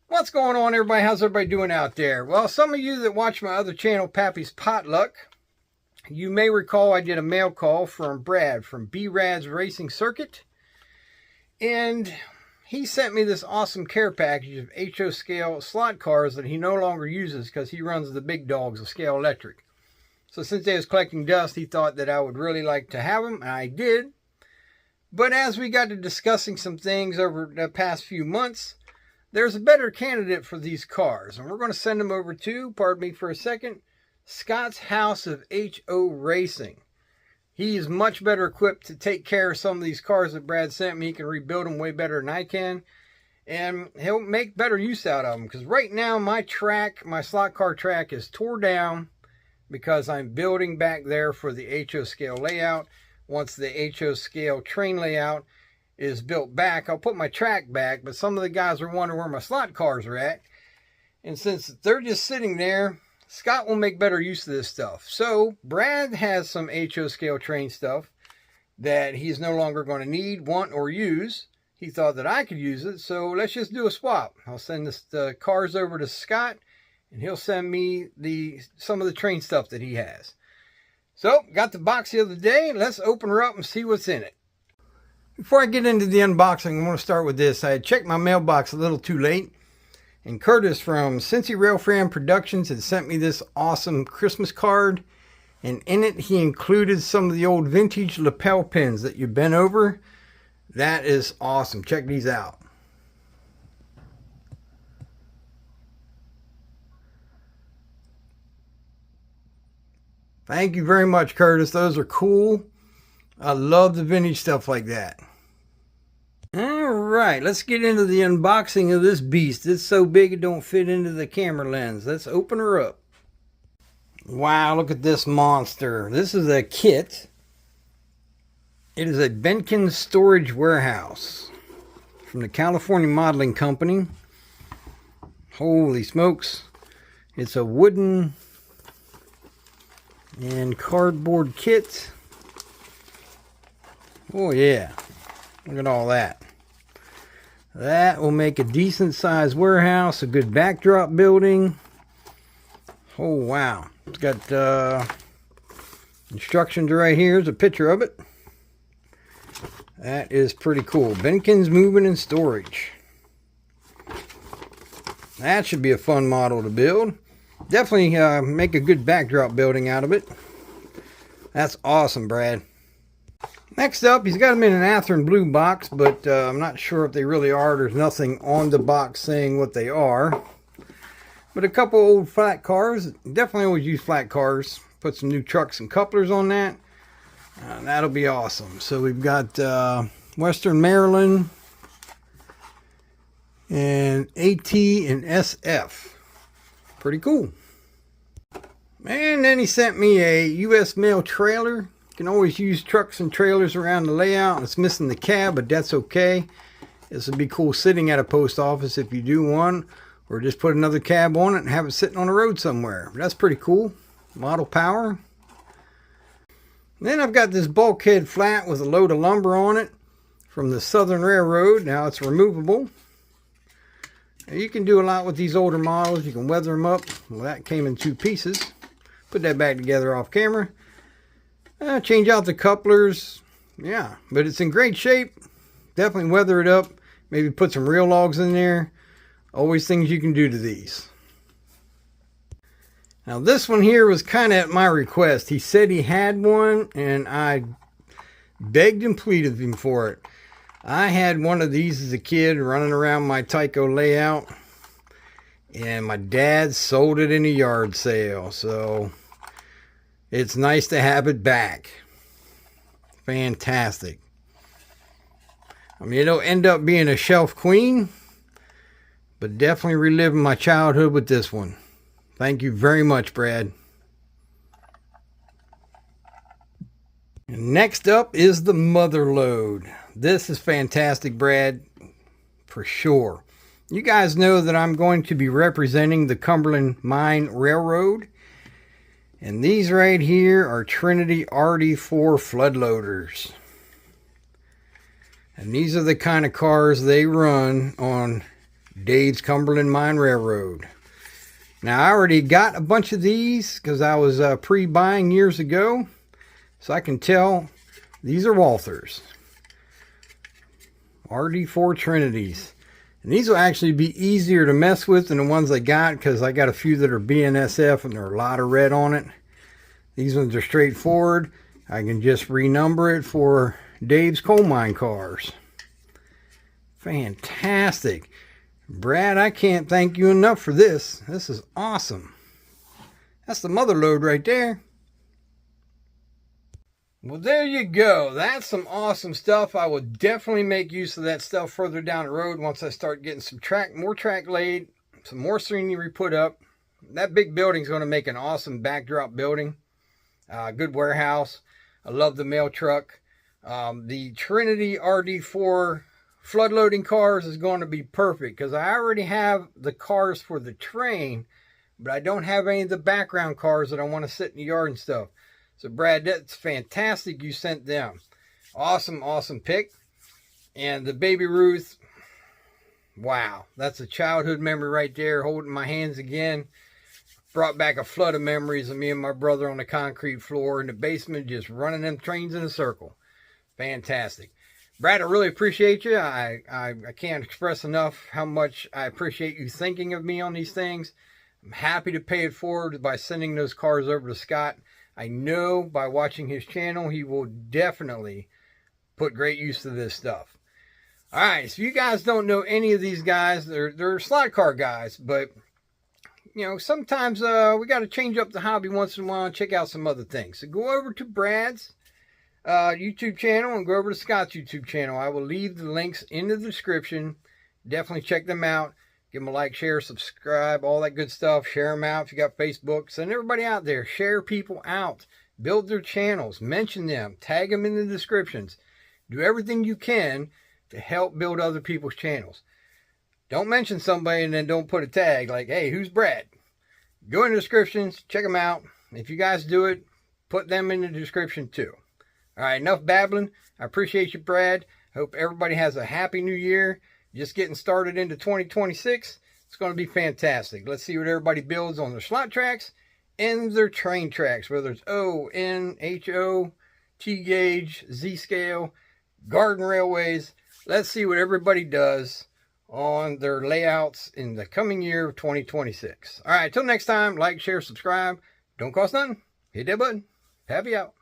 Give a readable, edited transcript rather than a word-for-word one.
What's going on, everybody? How's everybody doing out there? Well, some of you that watch my other channel, Pappy's Potluck, you may recall I did a mail call from Brad from B-Rad's Racing Circuit. And he sent me this awesome care package of HO scale slot cars that he no longer uses because he runs the big dogs of Scale Electric. So since they was collecting dust, he thought that I would really like to have them, and I did. But as we got to discussing some things over the past few months, there's a better candidate for these cars, and we're going to send them over to, pardon me for a second, Scott's House of HO Racing. He is much better equipped to take care of some of these cars that Brad sent me. He can rebuild them way better than I can, and he'll make better use out of them, because right now my slot car track is tore down because I'm building back there for the HO scale layout. Once the HO scale train layout is built back, I'll put my track back, but some of the guys are wondering where my slot cars are at. And since they're just sitting there, Scott will make better use of this stuff. So Brad has some HO scale train stuff that he's no longer going to need, want, or use. He thought that I could use it, so let's just do a swap. I'll send the cars over to Scott, and he'll send me some of the train stuff that he has. So, got the box the other day. Let's open her up and see what's in it. Before I get into the unboxing, I want to start with this. I had checked my mailbox a little too late, and Curtis from Cincy Railfan Productions had sent me this awesome Christmas card, and in it he included some of the old vintage lapel pins that you bent over. That is awesome. Check these out. Thank you very much, Curtis. Those are cool. I love the vintage stuff like that. Alright, let's get into the unboxing of this beast. It's so big it don't fit into the camera lens. Let's open her up. Wow, look at this monster. This is a kit. It is a Benkin storage warehouse from the California Modeling Company. Holy smokes. It's a wooden and cardboard kit. Oh yeah, look at all that. That will make a decent sized warehouse, a good backdrop building. Oh wow, it's got instructions right here. Here's a picture of it. That is pretty cool. Benkin's Moving and Storage. That should be a fun model to build. Definitely make a good backdrop building out of it. That's awesome, Brad. Next up, he's got them in an Athearn blue box, but I'm not sure if they really are. There's nothing on the box saying what they are. But a couple old flat cars. Definitely always use flat cars. Put some new trucks and couplers on that. That'll be awesome. So we've got Western Maryland and AT and SF. Pretty cool. And then he sent me a U.S. mail trailer. You can always use trucks and trailers around the layout. It's missing the cab, but that's okay. This would be cool sitting at a post office if you do one, or just put another cab on it and have it sitting on the road somewhere. That's pretty cool. Model power. Then I've got this bulkhead flat with a load of lumber on it from the Southern Railroad. Now it's removable. You can do a lot with these older models. You can weather them up. Well, that came in 2 pieces. Put that back together off camera. Change out the couplers. Yeah, but it's in great shape. Definitely weather it up. Maybe put some real logs in there. Always things you can do to these. Now this one here was kind of at my request. He said he had one, and I begged and pleaded him for it. I had one of these as a kid running around my Tyco layout, and my dad sold it in a yard sale, so it's nice to have it back. Fantastic. I mean, it'll end up being a shelf queen, but definitely reliving my childhood with this one. Thank you very much, Brad. And next up is the mother load. This is fantastic, Brad, for sure. You guys know that I'm going to be representing the Cumberland Mine Railroad. And these right here are Trinity RD4 flood loaders. And these are the kind of cars they run on Dave's Cumberland Mine Railroad. Now, I already got a bunch of these because I was pre-buying years ago. So I can tell these are Walthers. RD4 Trinities. And these will actually be easier to mess with than the ones I got, because I got a few that are BNSF and there are a lot of red on it. These ones are straightforward. I can just renumber it for Dave's coal mine cars. Fantastic. Brad, I can't thank you enough for this. This is awesome. That's the mother lode right there. Well, there you go. That's some awesome stuff. I will definitely make use of that stuff further down the road once I start getting some more track laid, some more scenery put up. That big building is going to make an awesome backdrop building. Good warehouse. I love the mail truck. The Trinity RD4 flood loading cars is going to be perfect because I already have the cars for the train, but I don't have any of the background cars that I want to sit in the yard and stuff. So Brad, that's fantastic you sent them. Awesome, awesome pick. And the Baby Ruth, wow, that's a childhood memory right there, holding my hands again. Brought back a flood of memories of me and my brother on the concrete floor in the basement, just running them trains in a circle. Fantastic. Brad, I really appreciate you. I can't express enough how much I appreciate you thinking of me on these things. I'm happy to pay it forward by sending those cars over to Scott. I know by watching his channel, he will definitely put great use to this stuff. All right, so you guys don't know any of these guys. They're slot car guys, but you know, sometimes we got to change up the hobby once in a while and check out some other things. So go over to Brad's YouTube channel and go over to Scott's YouTube channel. I will leave the links in the description. Definitely check them out. Give them a like, share, subscribe, all that good stuff. Share them out if you got Facebook. Send everybody out there. Share people out. Build their channels. Mention them. Tag them in the descriptions. Do everything you can to help build other people's channels. Don't mention somebody and then don't put a tag like, hey, who's Brad? Go in the descriptions. Check them out. If you guys do it, put them in the description too. All right, enough babbling. I appreciate you, Brad. Hope everybody has a happy new year. Just getting started into 2026. It's going to be fantastic. Let's see what everybody builds on their slot tracks and their train tracks, whether it's O, N, H, O, T gauge, Z scale, garden railways. Let's see what everybody does on their layouts in the coming year of 2026. All right, till next time, like, share, subscribe. Don't cost nothing. Hit that button. Pappy out.